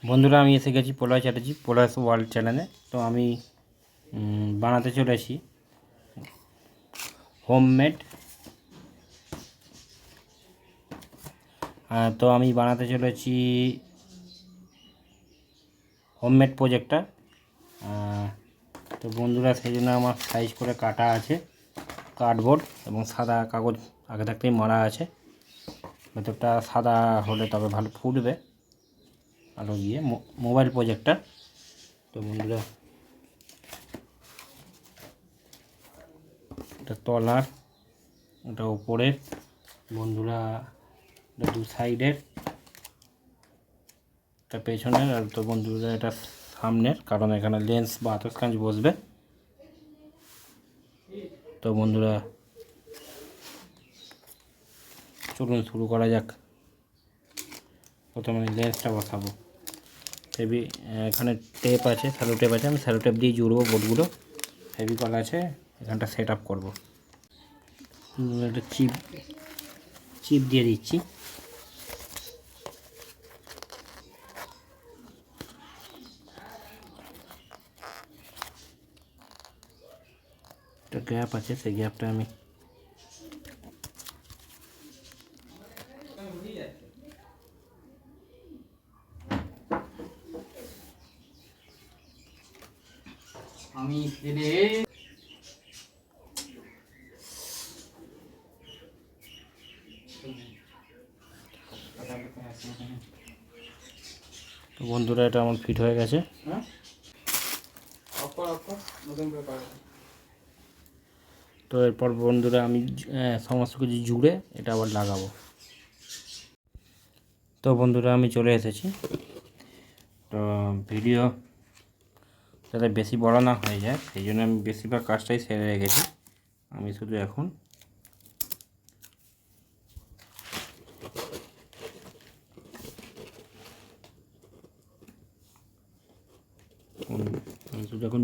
বন্ধুরা, আমি এসে গেছি প্রলয় চ্যাটার্জি প্রলয়স ওয়ার্ল্ড চ্যানেলে। তো আমি বানাতে চলেছি হোমমেড। তো আমি বানাতে চলেছি হোমমেড প্রজেক্টর। তো বন্ধুরা, সেই জন্য আমার সাইজ করে কাটা আছে কার্ডবোর্ড এবং সাদা কাগজ আগে থাকতেই মারা আছে। ভেতরটা সাদা হলে তবে ভালো ফুটবে আলো গিয়ে। Mobile projector. তো বন্ধুরা, এটা তলার, এটা উপরের, বন্ধুরা এটা দু সাইডের, এটা পেছনের, আর তো বন্ধুরা এটা সামনের, কারণ এখানে লেন্স বা আতসকাঁচ বসবে। তো বন্ধুরা চলুন শুরু করা যাক। প্রথমে লেন্সটা বসাবো। এখানে টেপ আছে, স্যালো টেপ আছে, আমি স্যালো টেপ দিয়ে জুড়বো বোর্ডগুলো। ফেভিকল আছে, এখানটা সেট আপ করবো। একটা চিপ দিয়ে দিচ্ছি। একটা গ্যাপ আছে, সেই গ্যাপটা আমি তো বন্ধুরা, এটা আমার ফিট হয়ে গেছে। তো এরপর বন্ধুরা আমি সমস্ত কিছু জুড়ে এটা আবার লাগাবো। তো বন্ধুরা, আমি চলে এসেছি। তো ভিডিও যাতে বেশি বড় না হয়ে যায়, সেই জন্য আমি বেশিরভাগ কাজটাই সেরে রেখেছি। আমি শুধু এখন এখন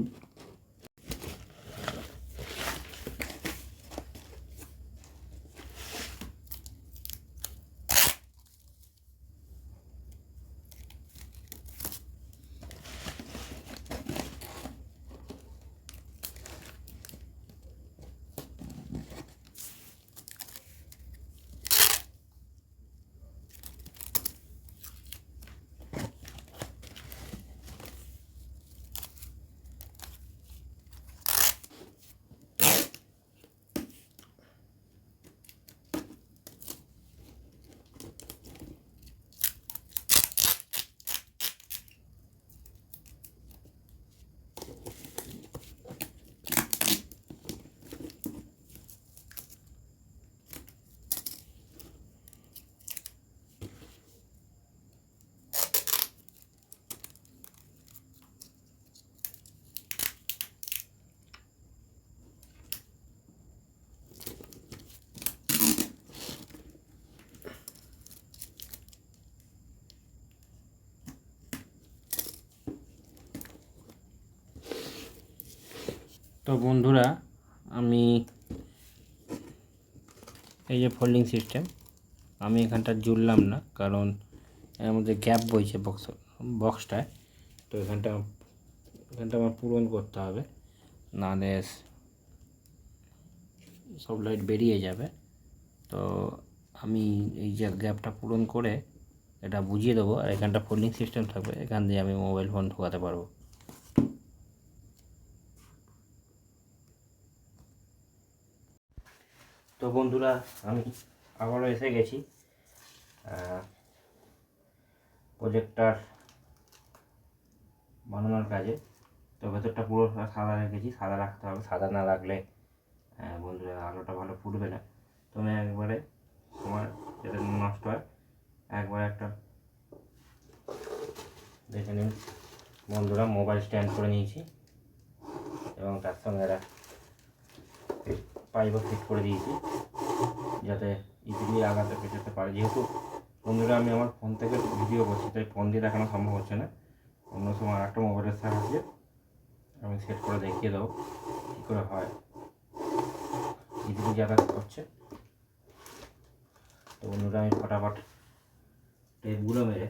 তো বন্ধুরা, আমি এই যে ফোল্ডিং সিস্টেম, আমি এখানটা জুড়লাম না, কারণ এর মধ্যে গ্যাপ বইছে বক্সটায়। তো এখানটা আমার পূরণ করতে হবে, নাহলে সব লাইট বেরিয়ে যাবে। তো আমি এই যে গ্যাপটা পূরণ করে এটা বুঝিয়ে দেবো, আর এখানটা ফোল্ডিং সিস্টেম থাকবে, এখান দিয়ে আমি মোবাইল ফোন ঢোকাতে পারবো। তো বন্ধুরা, আমি আবারও এসে গেছি প্রজেক্টর বানানোর কাজে। তো ভেতরটা পুরো সাদা রেখেছি, সাদা রাখতে হবে, সাদা না রাখলে বন্ধুরা আলোটা ভালো ফুটবে না। তো আমি একবারে আমার যেটা নষ্ট হয়, একবারে একটা দেখে নিন বন্ধুরা, মোবাইল স্ট্যান্ড করে নিয়েছি এবং তার সঙ্গে একটা পাইপও ফিট করে দিয়েছি, যাতে ইজিলি আগাতে পেছাতে পারে। যেহেতু বন্ধুরা আমি আমার ফোন থেকে ভিডিও করছি, তাই ফোন দিয়ে দেখানো সম্ভব হচ্ছে না। অন্য সময় আরেকটা মোবাইলের সাহায্যে আমি সেট করে দেখিয়ে দেবো কী করে হয়, ইজিলি যাতায়াত করছে। তো বন্ধুরা, আমি ফটাফট টেপগুলো মেরে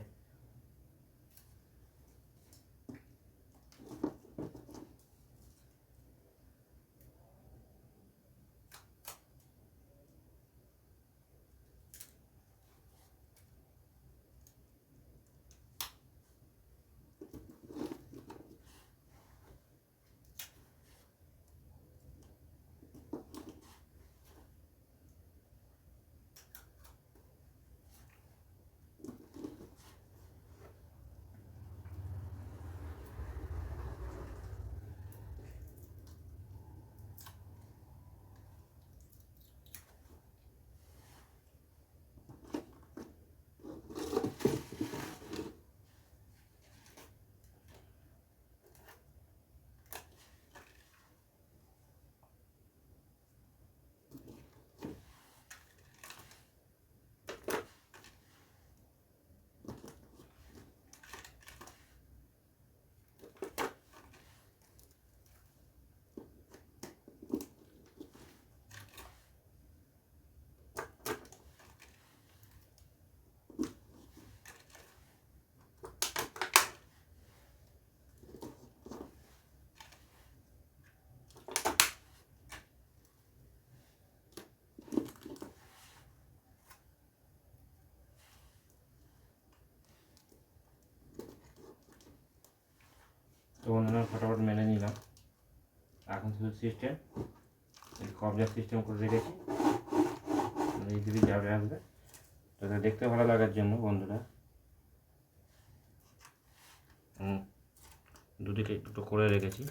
তো বন্ধুরা ফটাফট মেনে নিলাম। এখন শুধু সিস্টেম কবজা সিস্টেম করে রেখেছি, এই দিকে যাবে আসবে, তাতে দেখতে ভালো লাগার জন্য বন্ধুরা দুদিকে একটু করে রেখেছি।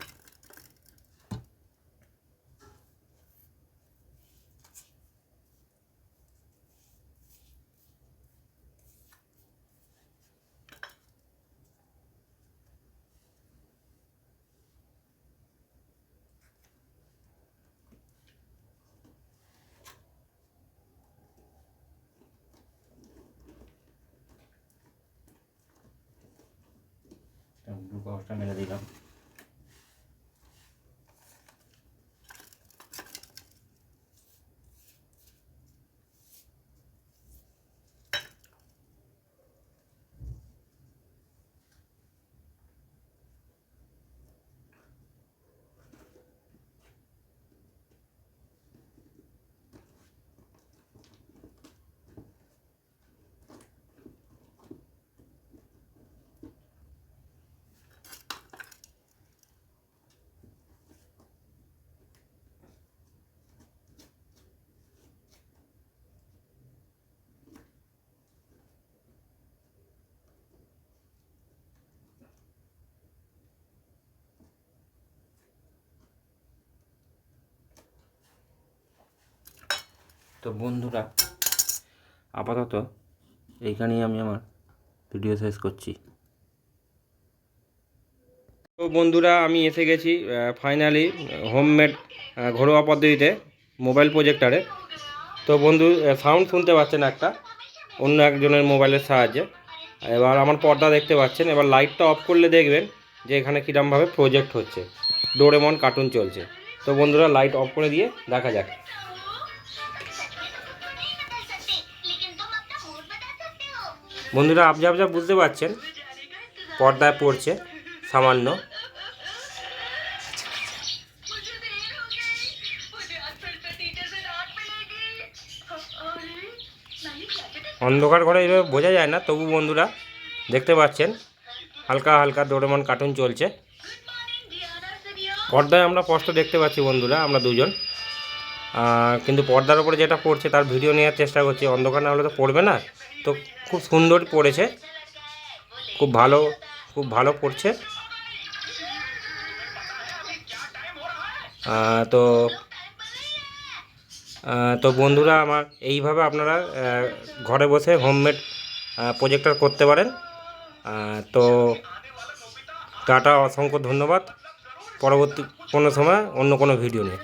ব্লু কাগজটা মেরে দিলাম। তো বন্ধুরা আপাতত এইখানেই আমি আমার ভিডিও শেষ করছি। তো বন্ধুরা আমি এসে গেছি ফাইনালি হোমমেড ঘরোয়া পদ্ধতিতে মোবাইল প্রজেক্টরে। তো বন্ধু সাউন্ড শুনতে পাচ্ছেন একটা অন্য একজনের মোবাইলের সাহায্যে। এবার আমার পর্দা দেখতে পাচ্ছেন। এবার লাইটটা অফ করলে দেখবেন যে এখানে কীরকমভাবে প্রজেক্ট হচ্ছে, ডোরেমন কার্টুন চলছে। তো বন্ধুরা লাইট অফ করে দিয়ে দেখা যাক। বন্ধুরা আপজা আপজা বুঝতে পারছেন পর্দায় পড়ছে সামান্য। অন্ধকার ঘরে এইভাবে বোঝা যায় না, তবু বন্ধুরা দেখতে পাচ্ছেন হালকা হালকা ডোরেমন কার্টুন চলছে। পর্দায় আমরা স্পষ্ট দেখতে পাচ্ছি বন্ধুরা আমরা দুজন, কিন্তু পর্দার উপরে যেটা পড়ছে তার ভিডিও নেওয়ার চেষ্টা করছি। অন্ধকার না হলে তো পড়বে না। তো খুব সুন্দর পড়েছে, খুব ভালো পড়ছে। তো তো বন্ধুরা আমার এইভাবে আপনারা ঘরে বসে হোমমেড প্রজেক্টর করতে পারেন। তো টাটা, অসংখ্য ধন্যবাদ। পরবর্তী কোনো সময় অন্য কোনো ভিডিও নিয়ে।